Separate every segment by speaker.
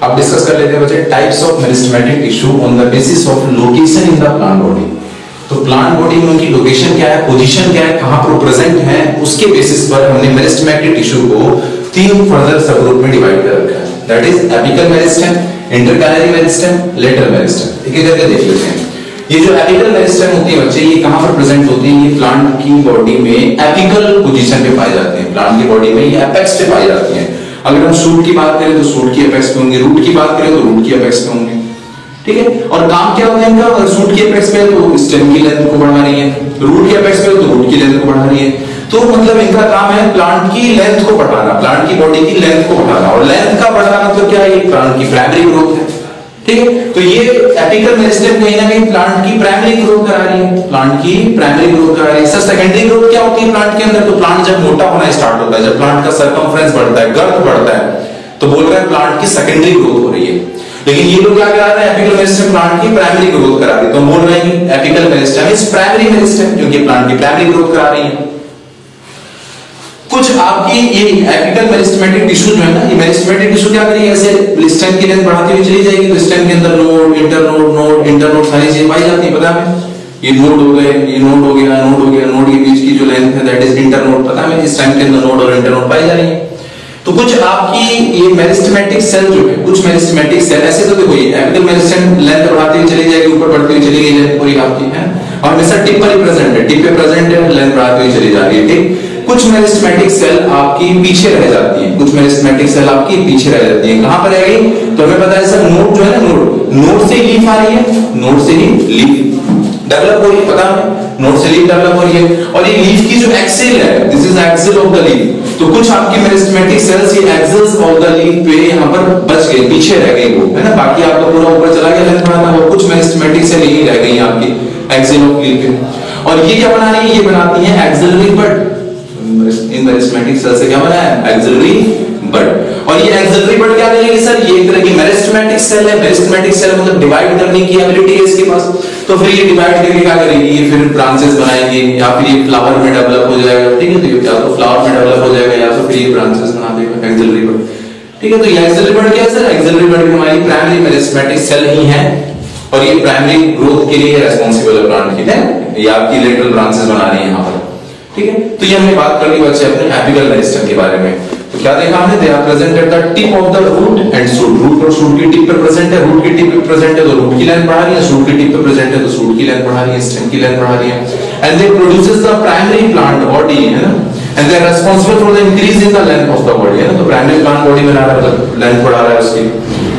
Speaker 1: अब डिस्कस कर लेते हैं बच्चे types of meristematic tissue on the basis of location in the plant body. तो प्लांट बॉडी में उनकी लोकेशन क्या है, पोजीशन क्या है, कहां पर प्रेजेंट है, उसके बेसिस पर हमने मेरिस्टेमेटिक टिश्यू को तीन फर्दर सब ग्रुप में डिवाइड कर रखा है। That is apical meristem, intercalary meristem, lateral meristem. एक एक करके देख लेते हैं। ये जो एपिकल मेरिस्टेम होती है बच्चे, ये कहां पर प्रेजेंट होती है? ये प्लांट की बॉडी में एपिकल पोजीशन पे पाई जाती है। प्लांट की बॉडी में ये एपेक्स पे पाई जाती है। अगर हम शूट की बात करें तो शूट की एपेक्स पे होंगे, रूट की बात करें तो रूट की एपेक्स पे होंगे। ठीक है। और काम क्या होता है इनका? अगर शूट की एपेक्स पे तो स्टेम की लेंथ को बढ़ा रही है, रूट की एपेक्स पे तो रूट की लेंथ को बढ़ा रही है। तो मतलब इनका काम है प्लांट की लेंथ को बढ़ाना, प्लांट की बॉडी की लेंथ को बढ़ाना। और लेंथ का बढ़ाना मतलब क्या है? ये प्लांट की प्राइमरी ग्रोथ है। ठीक है। तो ये एपिकल मेरिस्टेम कहीं ना कहीं प्लांट की प्राइमरी ग्रोथ करा रही है, प्लांट की प्राइमरी ग्रोथ करा रही है। सर सेकेंडरी ग्रोथ क्या होती है प्लांट के अंदर? तो प्लांट जब मोटा होना स्टार्ट होता है, जब प्लांट का सर्कमफ्रेंस बढ़ता है, गर्थ बढ़ता है, तो बोल रहे हैं प्लांट की सेकेंडरी ग्रोथ हो रही है। लेकिन ये लोग क्या करा रहे हैं? एपिकल मेरिस्टेम प्लांट की प्राइमरी ग्रोथ करा रही है। तो बोल रहे हैं apical meristem is primary meristem, क्योंकि प्लांट की प्राइमरी ग्रोथ करा रही है। कुछ आपकी ये एपिकल मेरिस्टेमेटिक टिश्यू जो है ना, ये मेरिस्टेमेटिक टिश्यू क्या करेगी? ऐसे स्टेम की लेंथ बढ़ाती हुई चली जाएगी। तो स्टेम के अंदर नोड, इंटरनोड सारी चीजें पाई जाती है। पता है ये नोड हो गए, ये नोड हो गया, नोड हो गया, नोड के बीच की जो लेंथ है दैट इज इंटरनोड। पता है स्टेम के अंदर नोड और इंटरनोड पाई जा रही है। तो कुछ आपकी ये मेरिस्टेमेटिक सेल जो है, कुछ मेरिस्टेमेटिक सेल ऐसे तो देखो ये एपिकल मेरिस्टेम लेंथ बढ़ाती हुई चली जाएगी, ऊपर बढ़ती हुई चली गई लेंथ पूरी आपकी है, और हमेशा टिप पर ही प्रेजेंट है, टिप पे प्रेजेंट है, लेंथ बढ़ाती हुई चली जा रही है। ठीक। कुछ मेरिस्टेमेटिक सेल आपकी पीछे रह जाती हैं, कुछ मेरिस्टेमेटिक सेल आपकी पीछे रह जाती हैं। कहां पर रह गई? तो हमें पता है सर नोड जो है ना, नोड से लीफ आ रही है, नोड से ही लीफ डेवलप हो रही है। पता है नोड से लीफ डेवलप हो रही है। और ये लीफ की जो एक्सिल है, this is axil of the leaf. तो कुछ आपकी मेरिस्टेमेटिक सेल्स ये एक्सिल्स ऑफ द लीफ पे यहां पर बच गए, पीछे रह गई वो, है ना। बाकी आपका पूरा ऊपर चला गया लेंथ बढ़ाना, और कुछ मेरिस्टेमेटिक सेल यही रह गई आपकी एक्सिल ऑफ लीफ पे। और ये क्या बना रही है? ये बनाती है एक्सिलरी बड। इन मेरिस्टेमेटिक सेल से क्या बना है? एक्सिलरी बड। और ये एक्सिलरी बड क्या करेगी सर? ये एक तरह की मेरिस्टेमेटिक सेल है। मेरिस्टेमेटिक सेल मतलब डिवाइड करने की एबिलिटी है इसके पास। तो फिर ये डिवाइड करके क्या करेगी? ये फिर ब्रांचेस बनाएगी, या फिर ये फ्लावर में डेवलप हो जाएगा। ठीक है। तो या तो फ्लावर में डेवलप हो जाएगा, या तो फिर ये ब्रांचेस बना देगा, एक्सिलरी बड। ठीक है। तो ये एक्सिलरी बड क्या है सर? एक्सिलरी बड हमारी प्राइमरी मेरिस्टेमेटिक सेल ही है, और ये प्राइमरी ग्रोथ के लिए रेस्पॉन्सिबल है प्लांट की, है। ये आपकी लेटरल ब्रांचेस बना रही है यहां पर। ठीक है। तो ये हमने बात कर ली बच्चे अपने एपिकल मेरिस्टेम के बारे में। तो क्या देखा हमने? They are present at the tip of the root and shoot. Root और शूट की टिप पे प्रेजेंट है, रूट की टिप पे प्रेजेंट है तो रूट की लेंथ बढ़ा रही है, शूट की टिप पे प्रेजेंट है तो शूट की लेंथ बढ़ा रही है, स्टेम की लेंथ बढ़ा रही है। And they produces the primary plant body, है ना, and they are responsible for the increase in the length of the body, है ना। तो प्राइमरी प्लांट बॉडी बना रहा है, मतलब लेंथ बढ़ा रहा है उसकी।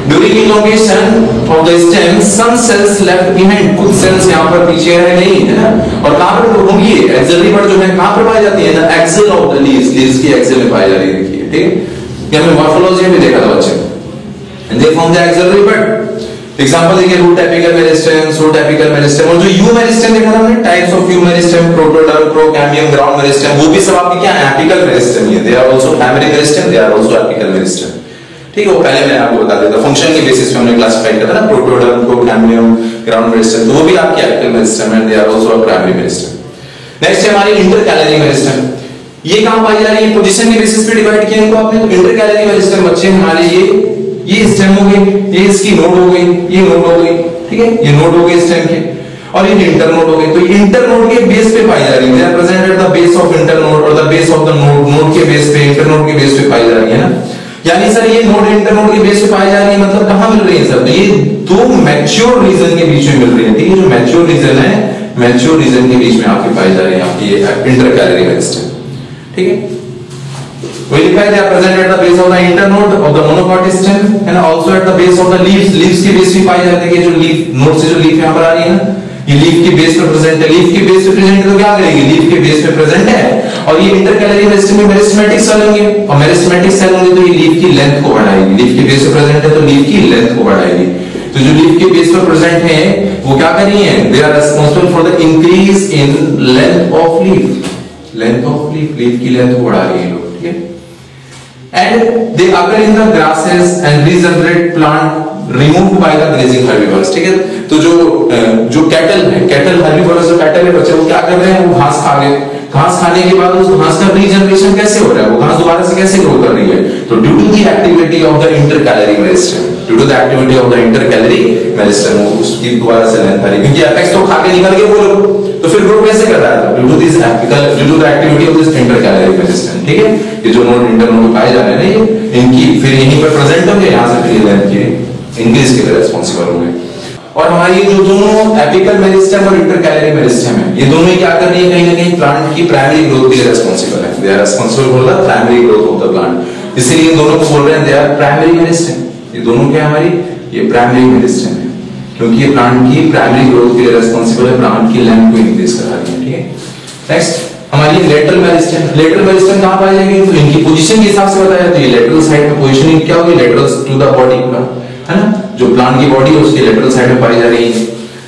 Speaker 1: During elongation of the stem some cells left behind, कुछ सेल्स यहां पर पीछे रह गई, है ना। और कहां पर होंगी? एक्सिलरी बड जो है कहां पर पाई जाती है? The axil of the leaves, leaves की एक्सिल में पाई जा रही है। देखिए, ठीक। ये हमने मॉर्फोलॉजी में देखा था बच्चे। And they form the axillary bud. Example देखिए, root apical meristem, shoot apical meristem, और जो यू मेरिस्टेम देखा था हमने, टाइप्स ऑफ यू meristem, protoderm, procambium, ground meristem, वो भी सब आपके क्या है? एपिकल मेरिस्टेम ही है। They are also primary meristem, they are also apical meristem. ठीक है। वो पहले मैं आपको बता देता, फंक्शन के बेसिस पे हमने क्लासिफाई किया था ना, प्रोटोडर्म, प्रोकैम्बियम, ग्राउंड मेरिस्टेम, तो वो भी आपके एपिकल मेरिस्टेम है, they are also primary meristem. Next है हमारी इंटरकैलरी मेरिस्टेम। ये कहां पाई जा रही है? पोजीशन के बेसिस पे डिवाइड किया इनको आपने। तो इंटरकैलरी मेरिस्टेम बच्चे हमारे ये स्टेम हो गई, ये इसकी नोड हो गई, ये नोड हो गई। ठीक है। ये नोड हो गई स्टेम के, और ये इंटरनोड हो गई। तो इंटरनोड के बेस पे पाई जा रही है, they are present at the base of internode और the base of the node. Node के बेस पे, इंटरनोड के बेस पे पाई जा रही है ना। यानी सर ये नोड इंटरनोड के बेस पे पाई जा रही है, मतलब कहां मिल रही है सर? ये दो मैच्योर रीजन के बीच में मिल रही है। ठीक है। जो मैच्योर रीजन है, मैच्योर रीजन के बीच में आपकी पाई जा रही है आपकी ये इंटरकैलरी मेरिस्टेम। ठीक है। We लिखा है they are present at the base of the internode of the monocot stem and also at the base of the leaves. Leaves के बेस पे पाई जाती है, जो लीफ नोड से जो लीफ यहाँ पर आ रही है ना, ये लीफ के बेस पे प्रेजेंट है। लीफ के बेस पे प्रेजेंट है तो क्या करेगी? लीफ के बेस पे प्रेजेंट है, और ये इंटरकैलरी मेरिस्टेम में मेरिस्टेमेटिक सेल होंगे, और मेरिस्टेमेटिक सेल होंगे तो ये लीफ की लेंथ को बढ़ाएगी। लीफ के बेस पे प्रेजेंट है तो लीफ की लेंथ को बढ़ाएगी। तो जो लीफ के बेस पर प्रेजेंट है वो क्या कर रही है? They are responsible for the increase in length of leaf, length of leaf, leaf की लेंथ को बढ़ा रही है लोग। ठीक है। And they occur in the grasses and regenerate plant removed by the grazing herbivores। ठीक है। तो जो कैटल है, कैटल herbivores जो कैटल है बच्चे, वो क्या कर रहे हैं? वो घास खा रहे हैं। घास खाने के बाद उस घास का रीजनरेशन कैसे हो रहा है? वो घास दोबारा से कैसे ग्रो कर रही है? तो due to the activity of the intercalary meristem. Due to the activity of the intercalary meristem, उसकी दोबारा से लेंथ आ रही है क्योंकि एपेक्स तो खा के निकल के बोलो, तो फिर ग्रो कैसे कर रहा है? Due to this apical, due to the activity of this intercalary meristem, ठीक है। ये जो नोड इंटरनोड पाए जा रहे हैं ना, इनकी फिर यहीं पर प्रेजेंट होंगे, यहां से फिर लेंथ के इंक्रीज के लिए रिस्पांसिबल होंगे। और हमारी जो दोनों एपिकल मेरिस्टेम और इंटरकैलरी मेरिस्टेम है, ये दोनों ही क्या कर रही है, कहीं ना कहीं प्लांट की प्राइमरी ग्रोथ के लिए रिस्पांसिबल है। They are responsible for the primary growth of the plant, इसीलिए दोनों को बोल रहे हैं दे आर प्राइमरी मेरिस्टेम। ये दोनों क्या हमारी, ये प्राइमरी मेरिस्टेम है, क्योंकि ये प्लांट की प्राइमरी ग्रोथ के लिए रिस्पांसिबल है, प्लांट की लेंथ को इंक्रीज करा रही है, ठीक है। नेक्स्ट हमारी लेटरल मेरिस्टेम। लेटरल मेरिस्टेम कहां पाई जाएगी, तो इनकी पोजीशन के हिसाब से बताया, तो ये लेटरल साइड में पोजीशनिंग क्या होगी, लेटरल टू द बॉडी का, है ना, जो प्लांट की बॉडी है उसके लेटरल साइड में पाई जा रही है।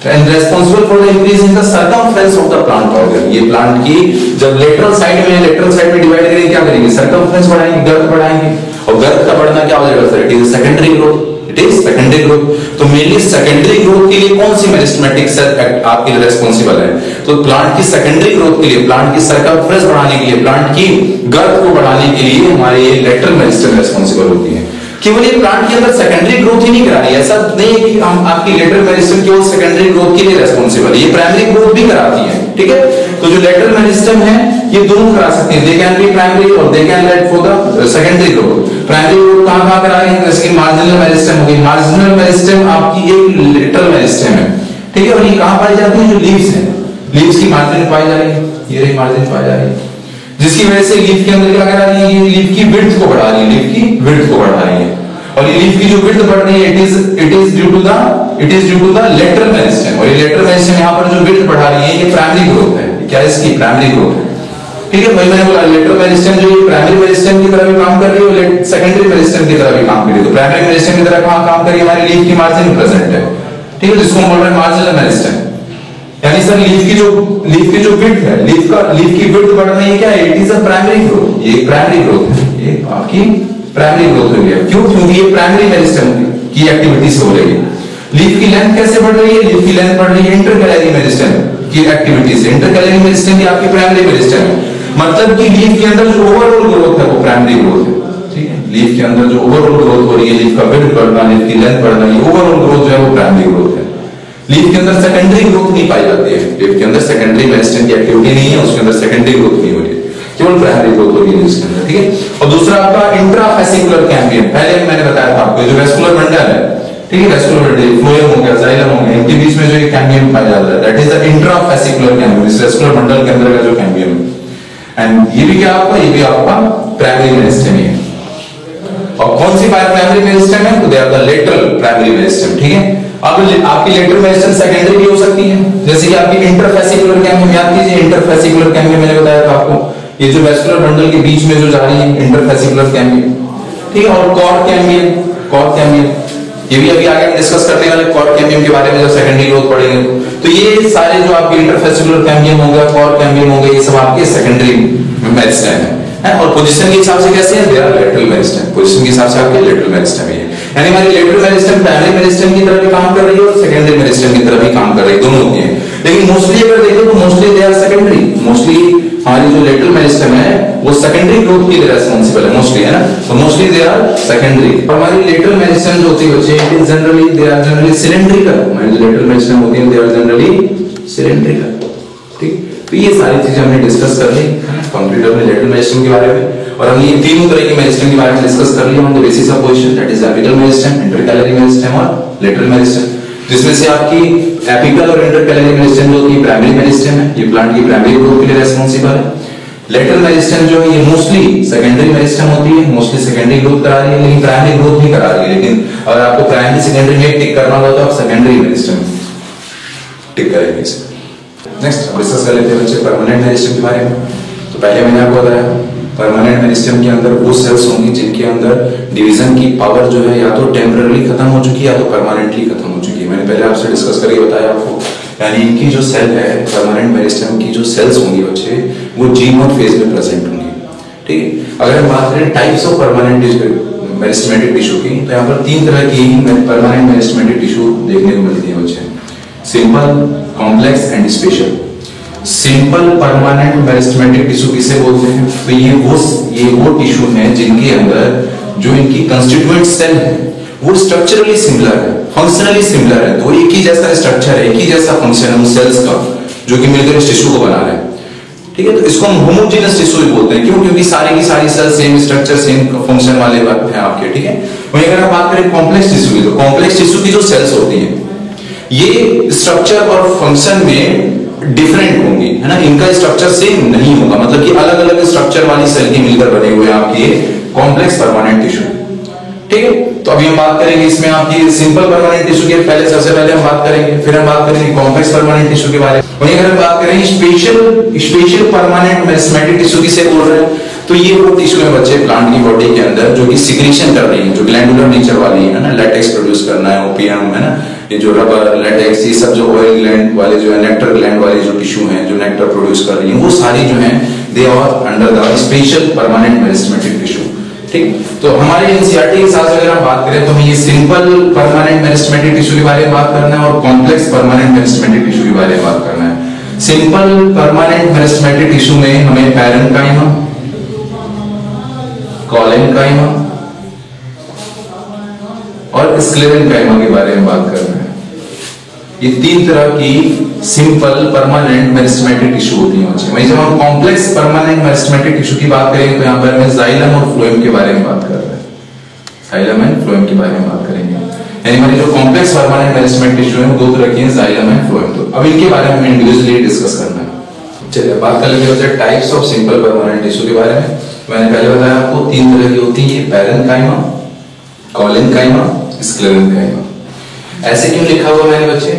Speaker 1: And responsible for the increase in the circumference of the plant organ. ये प्लांट की जब लेटरल साइड में डिवाइड करेंगे, क्या करेंगे, सर्कमफ्रेंस बढ़ाएंगे, गर्थ बढ़ाएंगे, और गर्थ का बढ़ना क्या हो जाएगा sir, it is secondary growth, it is secondary growth. तो मेनली सेकेंडरी ग्रोथ के लिए कौन सी मेरिस्टेमेटिक सेल आपके लिए रिस्पांसिबल है, तो प्लांट की सेकेंडरी ग्रोथ के लिए, प्लांट की सर्कमफ्रेंस बढ़ाने के लिए, प्लांट की गर्थ को बढ़ाने के लिए हमारे ये लेटरल मेरिस्टेम रिस्पांसिबल होती है। केवल ये प्लांट के अंदर सेकेंडरी ग्रोथ ही नहीं करा रही है, ऐसा नहीं है कि हम आपकी लेटरल मेरिस्टेम केवल सेकेंडरी ग्रोथ के लिए रिस्पांसिबल है, ये प्राइमरी ग्रोथ भी कराती है, ठीक है। तो जो लेटरल मेरिस्टेम है ये दोनों करा सकते हैं, दे कैन बी प्राइमरी और they can let for the secondary growth. Primary growth कहां करा रही है, जैसे कि मार्जिनल मेरिस्टेम हो गई, मार्जिनल मेरिस्टेम आपकी एक लेटरल मेरिस्टेम है, ठीक है। और ये कहां पाई जाती है, जो लीव्स है, लीव्स की मार्जिन पाई जा रही है, ये रही मार्जिन पाई जा रही है, जिसकी वजह से लीफ के अंदर क्या करा रही है, ये लीफ की विड्थ को बढ़ा रही है, लीफ की विड्थ को बढ़ा रही है। और ये लीफ की जो विड्थ बढ़ रही है, it is due to the lateral meristem. और ये लेटरल मेरिस्टेम यहाँ पर जो विड्थ बढ़ा रही है, ये प्राइमरी ग्रोथ है, क्या है इसकी प्राइमरी ग्रोथ है, ठीक है। वही मैंने बोला लेटरल मेरिस्टेम जो ये प्राइमरी मेरिस्टेम की तरह भी काम कर रही है और सेकेंडरी मेरिस्टेम की तरह भी काम कर रही है। तो प्राइमरी मेरिस्टेम की तरह कहां काम कर रही है, हमारी लीफ की मार्जिन प्रेजेंट है, ठीक है, जिसको हम बोल रहे हैं मार्जिनल मेरिस्टेम। यानी सर लीफ की जो विड्थ है, लीफ की विड्थ बढ़ रही है, क्या है, it is a primary growth, ये प्राइमरी ग्रोथ है, ये आपकी प्राइमरी ग्रोथ हो गया। क्यों, क्योंकि ये प्राइमरी मेरिस्टेम की एक्टिविटी से हो रही है। लीफ की लेंथ कैसे बढ़ रही है, लीफ की लेंथ बढ़ रही है इंटरकैलरी मेरिस्टेम की एक्टिविटी से। इंटरकैलरी मेरिस्टेम की आपकी प्राइमरी मेरिस्टेम है, मतलब कि लीफ के अंदर जो ओवरऑल ग्रोथ है वो प्राइमरी ग्रोथ है, ठीक है। लीफ के अंदर जो ओवरऑल ग्रोथ हो रही है, लीफ का विड्थ बढ़ना, लीफ की लेंथ बढ़ना, ये ओवरऑल ग्रोथ जो है वो प्राइमरी ग्रोथ है। लीफ के अंदर सेकेंडरी ग्रोथ नहीं पाई जाती है, लीफ के अंदर सेकेंडरी मेरिस्टेम की एक्टिविटी नहीं है, उसके अंदर सेकेंडरी ग्रोथ नहीं हो रही है, केवल प्राइमरी ग्रोथ हो रही है इसके अंदर, ठीक है। और दूसरा आपका इंट्राफेसिकुलर कैम्बियम, पहले मैंने बताया था आपको, जो वेस्कुलर बंडल है, ठीक है, वेस्कुलर बंडल, फ्लोएम हो गया, जाइलम हो गया, इनके बीच में जो कैम्बियम पाया जाता है, that is the intrafascicular cambium, इस वेस्कुलर बंडल के अंदर का जो कैम्बियम है। एंड ये भी क्या आपका, ये भी आपका प्राइमरी मेरिस्टेम है। और कौन सी प्राइमरी मेरिस्टेम है, तो they are the lateral primary meristem, ठीक है। अब आपकी लेटरल मेरिस्टेम सेकेंडरी भी हो सकती है, जैसे कि आपकी इंटरफेसिकुलर कैम्बियम, याद कीजिए इंटरफेसिकुलर कैम्बियम मैंने बताया था आपको, ये जो वेस्कुलर बंडल के बीच में जो जा रही है इंटरफेसिकुलर कैम्बियम, ठीक है। और कॉर्ड कैम्बियम, ये भी अभी आगे हम डिस्कस करने वाले कॉर्ड कैम्बियम के बारे में, जब सेकेंडरी ग्रोथ पढ़ेंगे। तो ये सारे जो आपके इंटरफेसिकुलर कैम्बियम होंगे, कॉर्ड कैम्बियम होंगे, ये सब आपके सेकेंडरी मेरिस्टेम है। और पोजीशन के हिसाब से कैसे है, they are lateral meristem, position के हिसाब से आपके लेटरल मेरिस्टेम है। यानी हमारी लेटरल मेरिस्टेम प्राइमरी मेरिस्टेम की तरह भी काम कर रही है और सेकेंडरी मेरिस्टेम की तरह भी काम कर रही है, दोनों होती है। लेकिन मोस्टली अगर देखें तो mostly they are secondary, mostly हमारी जो लेटरल मेरिस्टेम है वो सेकेंडरी ग्रोथ के लिए रिस्पांसिबल है, मोस्टली, है ना। तो मोस्टली दे आर सेकेंडरी। हमारी लेटरल मेरिस्टेम जो होती है बच्चे, it is generally they are generally cylindrical. हमारी जो लेटरल मेरिस्टेम होती है दे आर जनरली सिलिंड्रिकल, ठीक। तो ये सारी चीजें हमने डिस्कस कर ली कंप्यूटर में लेटरल मेरिस्टेम के बारे में, और हमने ये तीनों तरह के मेरिस्टेम के बारे में डिस्कस कर लिया on the basis of position, that is apical meristem, intercalary meristem और लेटरल मेरिस्टेम। जिसमें से आपकी एपिकल और इंटरकैलरी मेरिस्टेम जो की प्राइमरी मेरिस्टेम है, ये प्लांट की प्राइमरी ग्रोथ के लिए रिस्पांसिबल है। लेटरल मेरिस्टेम जो है ये मोस्टली सेकेंडरी मेरिस्टेम होती है, मोस्टली सेकेंडरी ग्रोथ करा रही है, लेकिन प्राइमरी ग्रोथ भी करा रही है। लेकिन अगर आपको प्राइमरी सेकेंडरी में टिक करना होगा तो आप सेकेंडरी मेरिस्टेम टिक करेंगे। नेक्स्ट डिस्कस कर लेते हैं बच्चे परमानेंट मेरिस्टेम के बारे में। तो पहले मैंने आपको बताया परमानेंट मेरिस्टेम के अंदर वो सेल्स होंगी जिनके अंदर डिवीजन की पावर जो है या तो टेम्पररी खत्म हो चुकी है या तो परमानेंटली खत्म हो चुकी है। मैंने पहले आपसे डिस्कस करके बताया आपको, यानी इनकी जो सेल है परमानेंट मेरिस्टेम की जो सेल्स होंगी बच्चे वो G0 फेज में प्रेजेंट होंगी, ठीक है। अगर हम बात करें types of permanent meristematic tissue की, तो यहाँ पर तीन तरह की परमानेंट मेरिस्टेमेटिक टिश्यू देखने को मिलती है बच्चे, simple, complex and special. Simple permanent meristematic tissue किसे बोलते हैं, तो ये वो टिश्यू है जिनके अंदर जो इनकी कंस्टिट्यूएंट सेल है वो स्ट्रक्चरली सिमिलर है, फंक्शनली सिमिलर है, तो एक ही जैसा स्ट्रक्चर है, एक ही जैसा फंक्शन है उन सेल्स का जो कि मिलकर इस टिश्यू को बना रहे हैं। ठीक है, तो इसको हम होमोजेनस टिश्यू भी बोलते हैं। क्यों? क्योंकि सारी की सारी cell same structure same function वाले हैं आपके। ठीक है, वहीं अगर आप बात करें कॉम्प्लेक्स टिश्यू की, तो कॉम्प्लेक्स टिश्यू की जो सेल्स होती हैं ये स्ट्रक्चर और फंक्शन में डिफरेंट होंगी, है ना, इनका स्ट्रक्चर सेम नहीं होगा, मतलब कि अलग अलग स्ट्रक्चर वाली सेल की मिलकर बने हुए आपके कॉम्प्लेक्स परमानेंट टिश्यू। ठीक है, तो अभी हम बात करेंगे इसमें आपकी सिंपल परमानेंट टिश्यू के पहले, सबसे पहले हम बात करेंगे, फिर हम बात करेंगे कॉम्प्लेक्स परमानेंट टिश्यू के बारे में। वहीं अगर हम बात करें स्पेशल परमानेंट मेरिस्टेमेटिक टिश्यू किसे बोल रहे हैं, तो ये वो टिश्यू है बच्चे प्लांट की बॉडी के अंदर जो कि सिक्रीशन कर रही है, जो ग्लैंडुलर नेचर वाली है ना, लेटेक्स प्रोड्यूस करना है, ओपियम, है ना, ये जो रबर, लेटेक्स, ये सब जो ऑयल ग्लैंड वाले जो है, नेक्टर ग्लैंड वाले जो टिश्यू हैं जो नेक्टर प्रोड्यूस कर रही है, वो सारी जो है they are under the special permanent meristematic tissue. ठीक, तो हमारे एनसीईआरटी के साथ अगर हम बात करें तो हमें ये सिंपल परमानेंट मेरिस्टेमेटिक टिश्यू के बारे में बात करना है और कॉम्प्लेक्स परमानेंट मेरिस्टेमेटिक टिश्यू के बारे में बात करना है। सिंपल परमानेंट मेरिस्टेमेटिक टिश्यू में हमें पैरेन्काइमा, कोलेनकाइमा और स्क्लेरेनकाइमा के बारे में बात करना है। ये तीन तरह की सिंपल परमानेंट मेरिस्टेमेटिक टिश्यू होती है। वहीं जब हम कॉम्प्लेक्स परमानेंट मेरिस्टेमेटिक टिश्यू की बात करेंगे तो यहाँ पर हमें जाइलम और फ्लोएम के बारे में बात कर रहे हैं, जाइलम एंड फ्लोएम के बारे में बात करेंगे। यानी हमारी जो कॉम्प्लेक्स परमानेंट मेरिस्टेमेटिक टिश्यू है वो दो तरह की है, जाइलम एंड फ्लोएम। तो अब इनके बारे में हमें इंडिविजुअली डिस्कस करना है। चलिए बात कर लेते हैं types of simple permanent tissue के बारे में। मैंने पहले बताया आपको तीन तरह की होती है, पैरेन्काइमा, कोलेनकाइमा, स्क्लेरेनकाइमा। ऐसे क्यों लिखा हुआ मैंने बच्चे?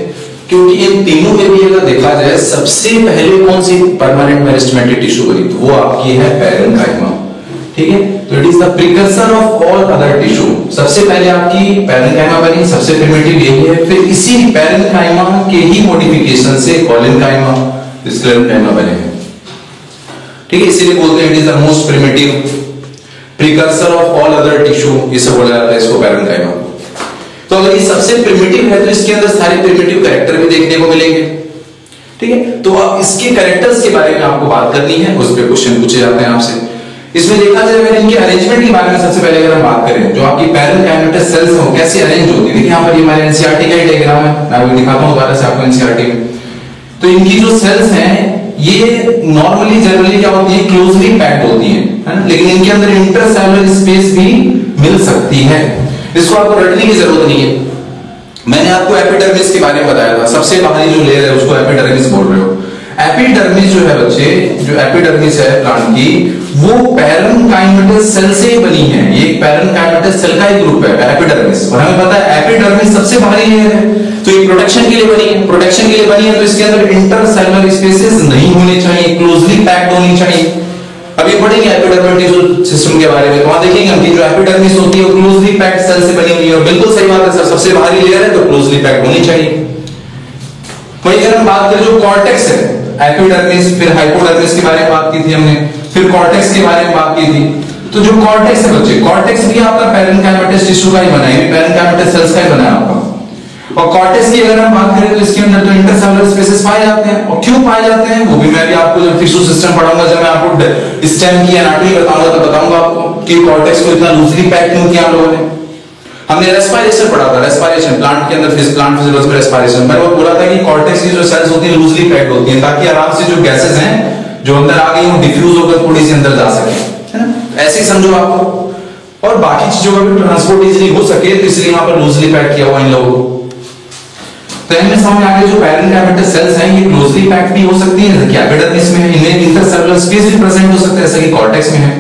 Speaker 1: क्योंकि इन तीनों में भी अगर देखा जाए सबसे पहले कौन सी परमानेंट मेरिस्टेमेटिक टिश्यू बनी तो वो आपकी है पैरेन्काइमा। ठीक है, तो it is the precursor of all other tissue. सबसे पहले आपकी पैरेन्काइमा बनी, सबसे प्रिमिटिव यही है, फिर इसी पैरेन्काइमा के ही मॉडिफिकेशन से कोलेनकाइमा, स्क्लेरेनकाइमा बने हैं। ठीक है, इसीलिए बोलते हैं it is the most primitive precursor of all other tissue, इसे बोला जाता है इसको पैरेन्काइमा। तो अगर ये सबसे प्रिमिटिव है तो इसके अंदर सारे प्रिमिटिव कैरेक्टर भी देखने को मिलेंगे। ठीक है, तो अब इसके कैरेक्टर्स के बारे में आपको बात करनी है, उस पे क्वेश्चन पूछे जाते हैं आपसे। इसमें देखा जाए अगर इनके अरेंजमेंट के बारे में सबसे पहले अगर हम बात करें, जो आपकी पैरेन्काइमेटस सेल्स हो कैसे अरेंज होती है, देखिए यहाँ पर ये हमारे एनसीईआरटी का ही डायग्राम है, मैं आपको दिखाता हूँ दोबारा से आपको एनसीईआरटी में। तो इनकी जो सेल्स हैं ये नॉर्मली जनरली क्या होती है, क्लोजली पैक्ड होती है ना, लेकिन इनके अंदर इंटरसेलुलर स्पेस भी मिल सकती है, इसको आपको रटने की जरूरत नहीं है। मैंने आपको एपिडर्मिस के बारे में बताया था, सबसे बाहरी जो लेयर है उसको एपिडर्मिस बोल रहे हो। एपिडर्मिस जो है बच्चे, जो एपिडर्मिस है प्लांट की, वो पैरेन्काइमेटस सेल से बनी है। ये एक पैरेन्काइमेटस सेल का ही ग्रुप है एपिडर्मिस, और हमें पता है एपिडर्मिस सबसे बाहरी लेयर है, तो ये प्रोटेक्शन के लिए बनी है। प्रोटेक्शन के लिए बनी है तो इसके अंदर इंटरसेलुलर स्पेसेस नहीं होने चाहिए, क्लोजली पैक्ड होनी चाहिए। अभी पढ़ेंगे एपिडर्मल टिश्यू सिस्टम के बारे में, तो वहां देखेंगे हम कि जो एपिडर्मिस होती है वो क्लोजली पैक्ड सेल से बनी हुई है, और बिल्कुल सही बात है सर, सबसे बाहरी लेयर है तो क्लोजली पैक्ड होनी चाहिए। वहीं अगर हम बात करें जो कॉर्टेक्स है, एपिडर्मिस फिर हाइपोडर्मिस के बारे में बात की थी हमने, फिर कॉर्टेक्स के बारे में बात की थी। तो जो कॉर्टेक्स है बच्चे, कॉर्टेक्स भी आपका पैरेन्काइमेटस टिश्यू का ही बना है, पैरेन्काइमेटस सेल्स का ही बना है आपका। और कॉर्टेक्स की अगर हम बात करें तो इसके अंदर तो इंटरसेलुलर स्पेसेस पाए जाते हैं, और क्यों पाए जाते हैं वो भी मैं भी आपको जब टिश्यू सिस्टम पढ़ाऊंगा, जब मैं आपको स्टेम की एनाटॉमी बताऊंगा तो बताऊंगा आपको कि कॉर्टेक्स को इतना लूजली पैक क्यों किया हम लोगों ने। हमने रेस्पिरेशन पढ़ा था, रेस्पिरेशन प्लांट के अंदर प्लांट फिजियोलॉजी में रेस्पिरेशन, मैंने वो बोला था कि कॉर्टेक्स की जो सेल्स होती है लूजली पैक्ड होती हैं, ताकि आराम से जो गैसेस हैं जो अंदर आ गई वो डिफ्यूज होकर थोड़ी सी अंदर जा सके, है ना, ऐसे ही समझो आपको, और बाकी चीजों का भी ट्रांसपोर्ट इजीली हो सके, तो इसलिए यहाँ पर लूजली पैक किया हुआ इन लोगों को। तो इनमें समझ आ गया जो पैरेन्काइमेटस सेल्स हैं ये क्लोजली पैक्ड भी हो सकती है, जैसे कि एपिडर्मिस में है, इनमें इंटरसेलुलर स्पेस भी प्रेजेंट हो सकता है जैसे कि कॉर्टेक्स में है।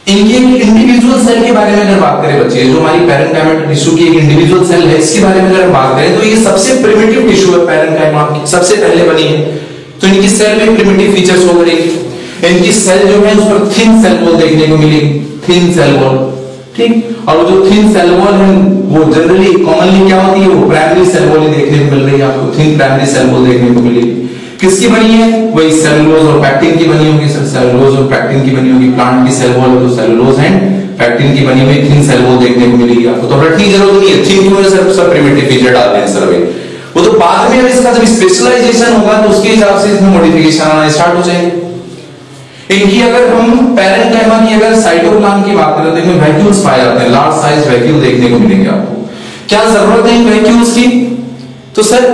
Speaker 1: इनकी एक इंडिविजुअल सेल के बारे में अगर बात करें बच्चे, जो हमारी पैरेन्काइमेटस टिश्यू की एक इंडिविजुअल सेल है, इसके बारे में अगर बात करें तो ये सबसे प्रिमिटिव टिश्यू है, पैरेन्काइमा सबसे पहले बनी है, तो इनकी सेल में प्रिमिटिव फीचर्स हो गए। इनकी सेल जो है उस पर थिन सेल वॉल देखने को मिली, थिन सेल वॉल, ठीक, और जो थिन सेल वॉल है वो जनरली कॉमनली क्या होती है, वो प्राइमरी सेल वॉल ही देखने को मिल रही है आपको, थिन प्राइमरी सेल वॉल देखने को मिलेगी। किसकी बनी है, वही सेलुलोज और पैक्टिन की बनी होगी, सेलुलोज और पैक्टिन की बनी होगी। प्लांट की सेल वॉल है तो सेलुलोज एंड पैक्टिन की बनी हुई थिन सेल वॉल देखने को मिलेगी आपको। तो रटने की जरूरत नहीं है, थिन क्यों है सर, सब प्रिमिटिव फीचर डालते हैं सर अभी, वो तो बाद में इसका जब स्पेशलाइजेशन होगा तो उसके हिसाब से इसमें मॉडिफिकेशन आना स्टार्ट हो जाएंगे। इनकी अगर हम पैरेन्काइमा की अगर साइटोप्लाज्म की बात करें तो इनमें वैक्यूल्स पाए जाते हैं, लार्ज साइज वैक्यूल देखने को मिलेंगे आपको। क्या जरूरत है इन वैक्यूल्स की? तो सर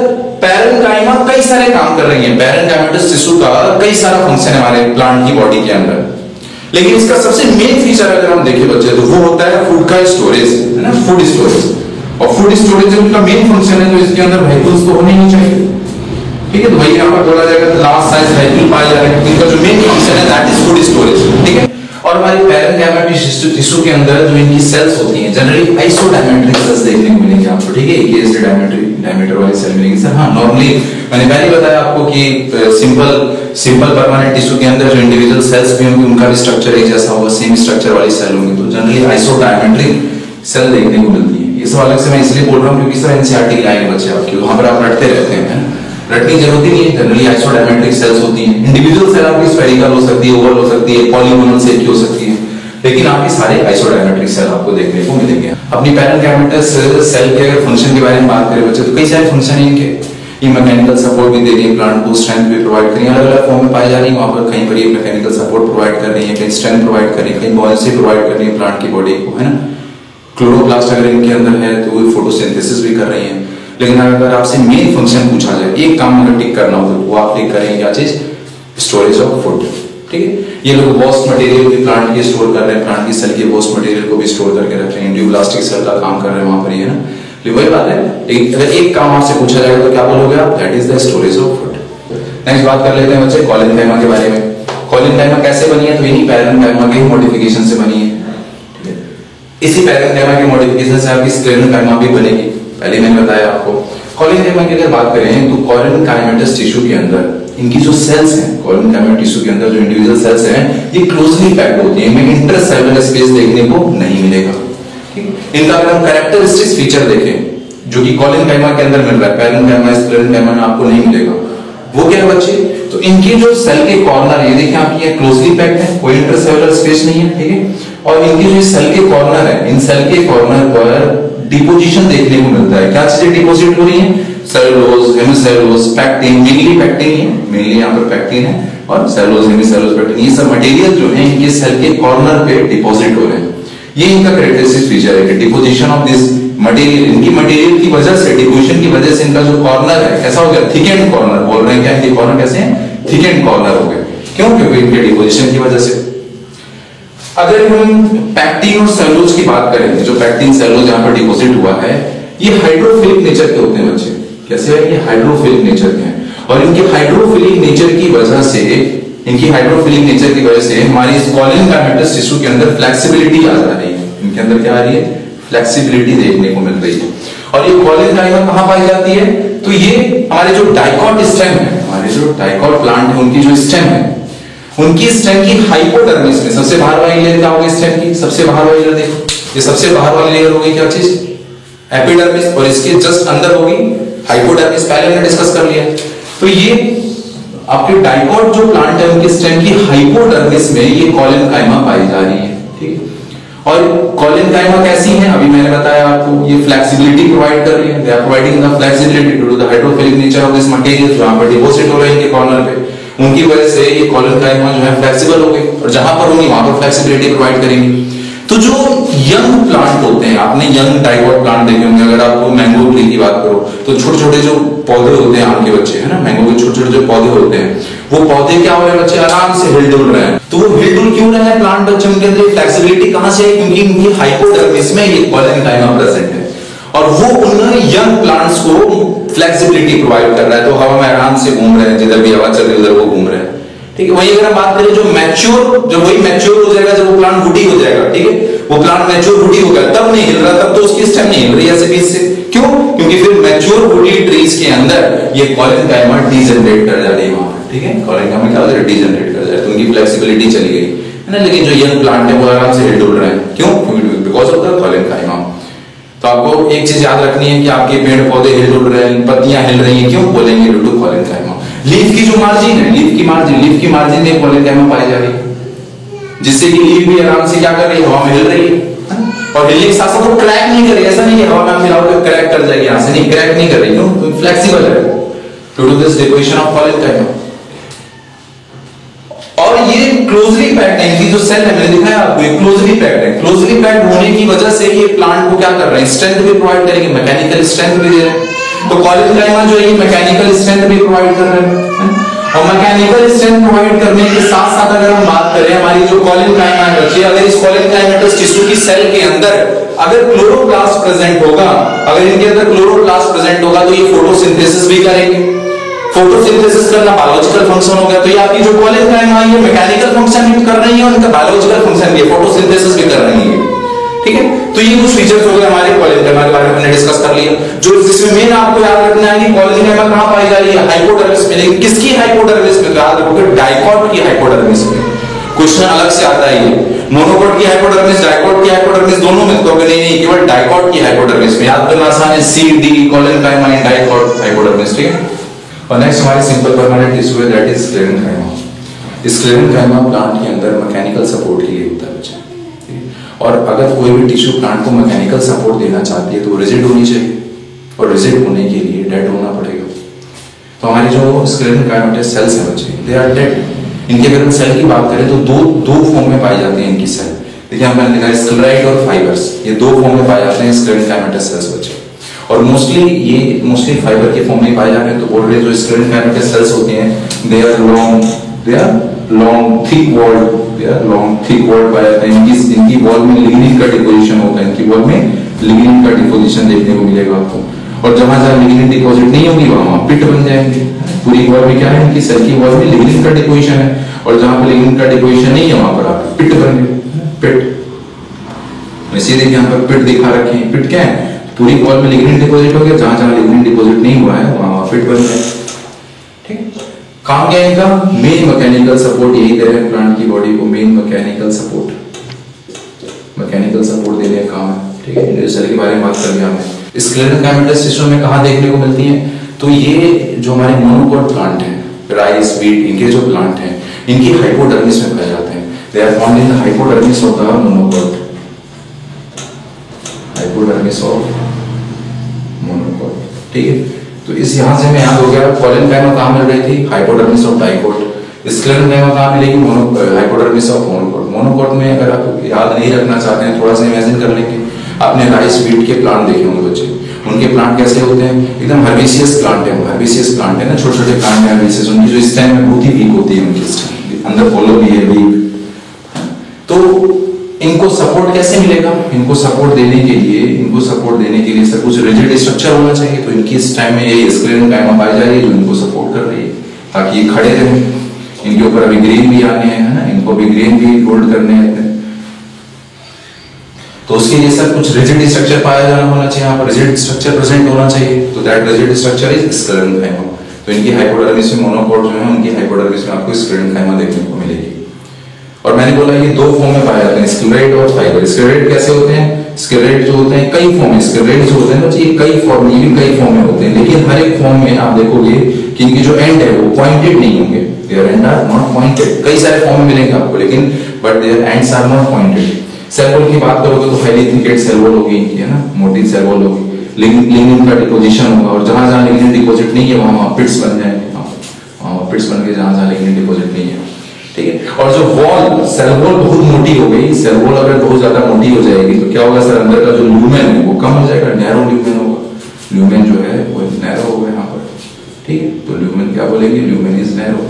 Speaker 1: पैरेन्काइमा कई सारे काम कर रही है, पैरेन्काइमेटस टिश्यू का कई सारा फंक्शन है हमारे प्लांट की बॉडी के अंदर, लेकिन इसका सबसे मेन फीचर अगर हम देखें बच्चे तो वो होता है फूड का स्टोरेज, है ना, फूड स्टोरेज। और फूड स्टोरेज उनका मेन फंक्शन है, तो इसके अंदर वैक्यूल्स तो होने ही चाहिए, ठीक है। तो वही यहाँ पर बोला जाएगा लार्ज साइज वैक्यूल पाया जाएगा, इनका जो मेन फंक्शन है दैट इज फूड स्टोरेज, ठीक है। और हमारी पैरेन्काइमेटिक टिश्यू के अंदर जो इनकी सेल्स होती हैं जनरली आइसोडायमेट्रिक सेल्स देखने को मिलेंगे आपको, ठीक है। एक ऐसे डायमीटर वाली सेल मिलेंगी सर। हाँ, नॉर्मली मैंने पहले बताया आपको कि सिंपल परमानेंट टिश्यू के अंदर जो इंडिविजुअल सेल्स भी होंगी उनका भी स्ट्रक्चर एक जैसा होगा, सेम स्ट्रक्चर वाली सेल होंगी, तो जनरली आइसोडायमेट्रिक सेल देखने को मिलती है। ये सब अलग से मैं इसलिए बोल रहा हूँ क्योंकि सर एनसीईआरटी की लाइन बच्चे आपकी वहां पर आप रटते रहते हैं, रटने की जरूरत ही नहीं है। जनरली आइसोडायमेट्रिक सेल्स होती हैं, इंडिविजुअल सेल आपकी स्फेरिकल हो सकती है, ओवल हो सकती है, पॉलीगोनल शेप की हो सकती है, लेकिन आपके सारे आइसोडायमेट्रिक सेल आपको देखने को मिलेंगे। अपनी पैरेन्काइमेटस सेल के अगर फंक्शन के बारे में बात करें बच्चे तो कई सारे फंक्शन है इनके। ये मैकेनिकल सपोर्ट भी दे रही है, प्लांट को स्ट्रेंथ भी प्रोवाइड कर रही है, अलग अलग फॉर्म में पाई जा रही है। वहां पर कहीं पर ये मैकेनिकल सपोर्ट प्रोवाइड कर रही है, कहीं स्ट्रेंथ प्रोवाइड कर रही है, कहीं बॉयंसी प्रोवाइड कर रही है प्लांट की बॉडी को, है ना। क्लोरोप्लास्ट अगर इनके अंदर है तो वो फोटोसिंथेसिस भी कर रही है। लेकिन अगर आपसे मेन फंक्शन पूछा जाए, एक काम अगर टिक करना हो तो वो आप टिक करेंगे क्या चीज? स्टोरेज ऑफ फूड, ठीक है। ये लोग वेस्ट मटेरियल भी प्लांट की स्टोर कर रहे हैं, प्लांट की सेल के वेस्ट मटेरियल को भी स्टोर करके रख रहे हैं, एंजियोब्लास्टिक सेल का काम कर रहे हैं वहां पर, ये ना। लेकिन वही बात है, लेकिन अगर एक काम आपसे पूछा जाएगा तो क्या बोलोगे आप? That is the storage of food. Next बात कर लेते हैं बच्चे कोलिनकाइमा के बारे में। कोलिनकाइमा कैसे बनी है? तो इन्हीं पैरेन्काइमा के मॉडिफिकेशन से बनी है, ठीक है। इसी पैरेन्काइमा के मॉडिफिकेशन से आपकी स्क्लेरेन्काइमा भी बनेगी, पहले मैंने बताया आपको। कोलिनकाइमा की अगर बात करें तो कोलिनकाइमेटस टिश्यू के अंदर इनकी जो सेल्स हैं, कोलिनकाइमेटस टिश्यू के अंदर जो इंडिविजुअल सेल्स हैं ये क्लोजली पैक्ड होती हैं, इनमें इंटरसेलुलर स्पेस देखने को नहीं मिलेगा, ठीक। इनका अगर हम कैरेक्टरिस्टिक्स फीचर देखें जो कि कोलिनकाइमा के अंदर मिल रहा है, पैरेन्काइमा स्क्लेरेन्काइमा में आपको नहीं मिलेगा, वो क्या है बच्चे? तो इनके जो सेल के कॉर्नर, ये देखिए आपकी ये क्लोजली पैक्ड है, कोई इंटरसेलुलर स्पेस नहीं है, ठीक है। और इनकी जो सेल के कॉर्नर है, इन सेल के कॉर्नर पर डिपोजिशन देखने को मिलता है। क्या चीजें डिपोजिट हो रही हैं? Cellulose, hemicellulose, pectin, mainly pectin ही है, मेनली यहाँ पर पैक्टिन है, और सेलुलोज, हेमिसेलुलोज, पैक्टिन, ये सब मटेरियल जो है इनके सेल के कॉर्नर पे डिपॉजिट हो रहे हैं। ये इनका कैरेक्टरिस्टिक फीचर है कि डिपोजिशन ऑफ दिस मटेरियल, इनकी मटेरियल की वजह से, डिपोजिशन की वजह से इनका जो कॉर्नर है कैसा हो गया? थिक एंड कॉर्नर बोल रहे हैं। क्या इनके कॉर्नर कैसे हैं? थिक एंड कॉर्नर हो गए। क्यों? क्योंकि इनके डिपोजिशन की वजह से। अगर हम पैक्टिन और सेलुलोज की बात करें, जो पैक्टिन सेलुलोज यहाँ पर डिपोजिट हुआ है, ये हाइड्रोफिलिक नेचर के होते हैं बच्चे। कैसे है? ये हाइड्रोफिलिक नेचर के हैं, और इनके हाइड्रोफिलिक नेचर की वजह से, इनकी हाइड्रोफिलिक नेचर की वजह से हमारी इस कोलिनकाइमेटस टिश्यू के अंदर फ्लेक्सिबिलिटी आ जा रही है। इनके अंदर क्या आ रही है? फ्लेक्सिबिलिटी देखने को मिल रही है। और ये कोलिनकाइमा कहां पाई जाती है? तो ये हमारे जो डाइकॉट स्टेम है, हमारे जो डाइकॉट प्लांट है उनकी जो स्टेम है, उनकी स्टेम की हाइपोडर्मिस में सबसे बाहर वाली लेयर क्या होगी? स्टेम की सबसे बाहर वाली लेयर, देखो ये सबसे बाहर वाली लेयर होगी क्या चीज? एपिडर्मिस। और इसके जस्ट अंदर होगी हाइपोडर्मिस, पहले हमने डिस्कस कर लिया। तो ये आपके डाइकॉट जो प्लांट है उनकी स्टेम की हाइपोडर्मिस में ये कोलिनकाइमा पाई जा रही है, ठीक है। और कोलिनकाइमा कैसी है? अभी मैंने बताया आपको, ये फ्लेक्सिबिलिटी प्रोवाइड कर रही है, they are providing the flexibility to the hydrophilic nature of this material, जहां पर डिपॉजिट हो रहे हैं इनके कॉर्नर पे, उनकी वजह से ये कोलिनकाइमा जो है फ्लेक्सिबल हो गई, और जहां पर होंगी वहां पर फ्लेक्सिबिलिटी प्रोवाइड करेंगी। तो जो यंग प्लांट होते हैं, आपने यंग डाइकॉट प्लांट देखे होंगे, अगर आप मैंगो ट्री की बात करो तो छोटे छोटे जो पौधे होते हैं आम के बच्चे, है ना, मैंगो के छोटे छोटे जो पौधे होते हैं, वो पौधे क्या हो रहे हैं बच्चे? आराम से हिलडुल रहे हैं। तो वो हिलडुल क्यों रहे हैं प्लांट बच्चे? उनके अंदर फ्लेक्सिबिलिटी कहां से है? क्योंकि उनकी हाइपोडर्मिस में ये कोलिनकाइमा प्रेजेंट है, और वो उन यंग प्लांट्स को फ्लेक्सिबिलिटी प्रोवाइड कर रहा है। तो हवा में आराम से घूम रहे हैं, जिधर भी हवा चल रही है उधर वो घूम रहे हैं, ठीक है। वही अगर हम बात करें जो मैच्योर, जब वही मैच्योर हो जाएगा, जब वो प्लांट वुडी हो जाएगा, ठीक है, वो प्लांट मैच्योर वुडी हो गया, तब नहीं हिल रहा, तब तो उसकी स्टेम नहीं हिल रही ऐसे बीच से। क्यों? क्योंकि फिर मैच्योर वुडी ट्रीज के अंदर ये कोलिनकाइमा डीजनरेट कर जा रही है वहां, ठीक है। कोलिनकाइमा क्या हो जाए? डीजनरेट कर जाए, तो उनकी फ्लेक्सिबिलिटी चली गई, है ना। लेकिन जो यंग प्लांट है वो आराम से हिल रहे हैं। क्यों? Because of the collenchyma. तो आपको एक चीज याद रखनी है कि आपके पेड़ पौधे हिल रहे हैं, पत्तियां हिल रही हैं, क्यों? बोलेंगे ड्यू टू कोलिनकाइमा। लीफ की जो मार्जिन है, लीफ की मार्जिन में कोलिनकाइमा पाई जा रही है, जिससे कि लीफ भी आराम से क्या कर रही है? हवा में हिल रही है, और हिलने के साथ साथ वो क्रैक नहीं कर रही। ऐसा नहीं है हवा में मिलाओ तो क्रैक कर जाएगी, यहां से नहीं, क्रैक नहीं कर रही, क्यों? तो फ्लेक्सिबल है due to this deposition of collenchyma. और ये क्लोजली पैक्ड है, इनकी जो सेल है मैंने दिखाया आपको, ये क्लोजली पैक्ड है। क्लोजली पैक्ड होने की वजह से ये प्लांट को क्या कर रहे हैं, स्ट्रेंथ भी प्रोवाइड करेंगे, मैकेनिकल स्ट्रेंथ भी दे रहे हैं। तो कॉलेनकाइमा जो है ये मैकेनिकल स्ट्रेंथ भी प्रोवाइड कर रहे हैं, और मैकेनिकल स्ट्रेंथ प्रोवाइड करने के साथ साथ अगर हम बात करें हमारी जो कॉलेनकाइमा है बच्चे, अगर इस कॉलेनकाइमेटस टिश्यू की सेल के अंदर अगर क्लोरोप्लास्ट प्रेजेंट होगा, अगर इनके अंदर क्लोरोप्लास्ट प्रेजेंट होगा तो ये फोटोसिंथेसिस भी करेंगे। फोटोसिंथेसिस करना बायोलॉजिकल फंक्शन हो गया, तो ये आपकी जो कॉलेनकाइमा है ये मैकेनिकल फंक्शन भी कर रही है और इनका बायोलॉजिकल फंक्शन भी, फोटोसिंथेसिस भी कर रही है। ठीक है, तो ये कुछ फीचर्स हो गए हमारे कॉलेनकाइमा के बारे में हमने डिस्कस कर लिया। जो जिसमें मेन आपको याद रखना है कि कॉलेनकाइमा कहां पाई जा रही है, हाइपोडर्मिस में। लेकिन किसकी हाइपोडर्मिस में, याद रखोगे डाइकॉट की हाइपोडर्मिस में। क्वेश्चन अलग से आता है, ये मोनोकॉट की हाइपोडर्मिस, डाइकॉट की हाइपोडर्मिस दोनों में, तो नहीं केवल डाइकॉट की हाइपोडर्मिस में। याद करना आसान है, C D collenchyma and dicot hypodermis. ठीक है, और नेक्स्ट हमारे सिंपल परमानेंट टिश्यू है, that is sclerenchyma. Sclerenchyma plant के अंदर मैकेनिकल सपोर्ट के लिए होता है बच्चे। और अगर कोई भी टिश्यू प्लांट को मैकेनिकल सपोर्ट देना चाहती है तो रिजिड होनी चाहिए, और रिजिड होने के लिए डेड होना पड़ेगा। तो हमारी जो स्क्लेरेनकाइमा सेल्स हैं बच्चे, दे आर डेड। इनके अगर हम सेल की बात करें तो दो फॉर्म में पाई जाती है इनकी सेल। देखिए हमने लिखा है स्क्लेराइड और फाइबर्स, ये दो फॉर्म में पाए जाते हैं स्क्लेरेनकाइमा सेल्स बच्चे। और मोस्टली फाइबर के फॉर्म में पाए जाते हैं। तो बोल रहे जो स्क्लेरेनकाइमा सेल्स होते हैं they are long thick walled पाए जाते हैं। इनकी वॉल में लिग्निन का डिपोजिशन होता है, इनकी वॉल में लिग्निन का डिपोजिशन देखने को मिलेगा आपको। और जहां जहां लिग्निन डिपॉजिट नहीं होगी वहां पिट बन जाएंगे। पूरी वॉल में क्या है, इनकी सेल की वॉल में लिग्निन का डिपोजिशन है, और जहां पर लिग्निन का डिपोजिशन नहीं है वहां पर आप पिट बन गए। पिट सीधे यहाँ पर पिट दिखा रखे हैं। पिट क्या है, पूरी वॉल में लिग्निन डिपॉजिट हो गया, जहां जहां लिग्निन डिपॉजिट नहीं हुआ है वहां पिट बन गया। ठीक है, काम क्या है इनका, मेन मैकेनिकल सपोर्ट यही दे रहे हैं प्लांट की बॉडी को, मेन मैकेनिकल सपोर्ट देने का काम है। ठीक है, सेल के बारे में बात कर लिया हमने। स्क्लेरेनकाइमा सिस्टम में कहां देखने को मिलती है, तो ये जो हमारे मोनोकॉट प्लांट है, राइस वीट, इनके जो प्लांट हैं इनकी हाइपोडर्मिस में पाए जाते हैं। They are found in the hypodermis of the monocot, hypodermis of monocot. ठीक है, तो इस यहां से हमें याद हो गया कॉलेनकाइमा कहां मिल रही थी, हाइपोडर्मिस ऑफ डाइकॉट। स्क्लेरेनकाइमा कहां मिलेगी, हाइपोडर्मिस ऑफ मोनोकॉट। मोनोकॉट में अगर आप याद नहीं रखना चाहते हैं, थोड़ा सा इमेजिन कर लेंगे। आपने राइस वीट के प्लांट देखे होंगे बच्चे, उनके प्लांट कैसे होते हैं, एकदम हर्बिशियस प्लांट है, ना, छोटे छोटे प्लांट है हर्बिशियस। उनकी जो स्टेम है बहुत ही वीक होती है, उनकी स्टेम अंदर होलो भी है, वीक। तो इनको सपोर्ट कैसे मिलेगा, इनको सपोर्ट देने के लिए सर कुछ रिजिड स्ट्रक्चर होना चाहिए। तो इनकी स्टेम में ये स्क्लेरेनकाइमा पाई जा रही है जो इनको सपोर्ट कर रही है ताकि ये खड़े रहें। इनके ऊपर अभी ग्रेन भी आने हैं, है ना, इनको भी ग्रेन भी होल्ड करने हैं। तो उसके लिए सर कुछ रिजिड स्ट्रक्चर पाया जाना होना चाहिए, यहाँ पर रिजिड स्ट्रक्चर प्रेजेंट होना चाहिए। तो that rigid structure is sclerenchyma. तो इनकी हाइपोडर्मिस में मोनोकॉट जो है, उनकी हाइपोडर्मिस में आपको स्क्लेरेनकाइमा देखने को मिलेगी। और मैंने बोला ये दो फॉर्म में पाए जाते हैं, स्क्लेराइड और फाइबर। स्क्लेराइड कैसे होते हैं, स्क्लेराइड जो होते हैं कई फॉर्म में, स्क्लेराइड जो होते हैं बच्चे ये कई फॉर्म में होते हैं। लेकिन हर एक फॉर्म में आप देखोगे कि इनके जो एंड है वो पॉइंटेड नहीं होंगे, their end are not pointed. कई सारे फॉर्म में मिलेंगे आपको, लेकिन but their ends are not pointed. Cell wall की बात करोगे तो हाईली थिकेड सेल वॉल होगी इनकी, है ना, मोटी सेल वॉल होगी, लिग्निन का डिपोजिशन होगा, और जहां जहां लिग्निन डिपोजिट नहीं है वहां पिट्स बन जाएंगे, वहां पिट्स बन के जहां जहां लिग्निन डिपोजिट नहीं है। ठीक है, और जो वॉल, सेल वॉल बहुत मोटी हो गई, सेल वॉल अगर बहुत ज्यादा मोटी हो जाएगी तो क्या होगा सर, अंदर का जो ल्यूमेन है वो कम हो जाएगा, नैरो ल्यूमेन होगा। ल्यूमेन जो है वो नैरो होगा यहाँ पर। ठीक है, तो ल्यूमेन क्या बोलेंगे, ल्यूमेन इज नैरो।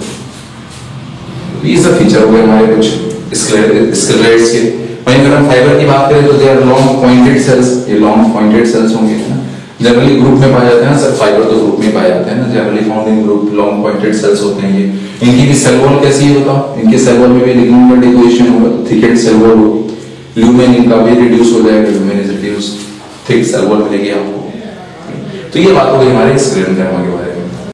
Speaker 1: ये सब फीचर हुए हमारे कुछ स्क्लेराइड्स के। वहीं अगर हम फाइबर की बात करें तो they are long pointed cells, ये लॉन्ग पॉइंटेड सेल्स होंगे, है ना, जनरली ग्रुप में पाए जाते हैं सर। फाइबर तो ग्रुप में पाए जाते हैं ना, generally found in group, long pointed cells होते हैं ये। इनकी भी सेल वॉल कैसी होता, इनके सेल वॉल में भी लिग्निन का डिपोजिशन होगा, थिकेड सेल वॉल होगी। ल्यूमेन इनका भी रिड्यूस हो जाएगा, lumen is reduce, thick cell wall मिलेगी आपको। तो ये बात हो गई हमारे स्क्लेरेनकाइमा के बारे में।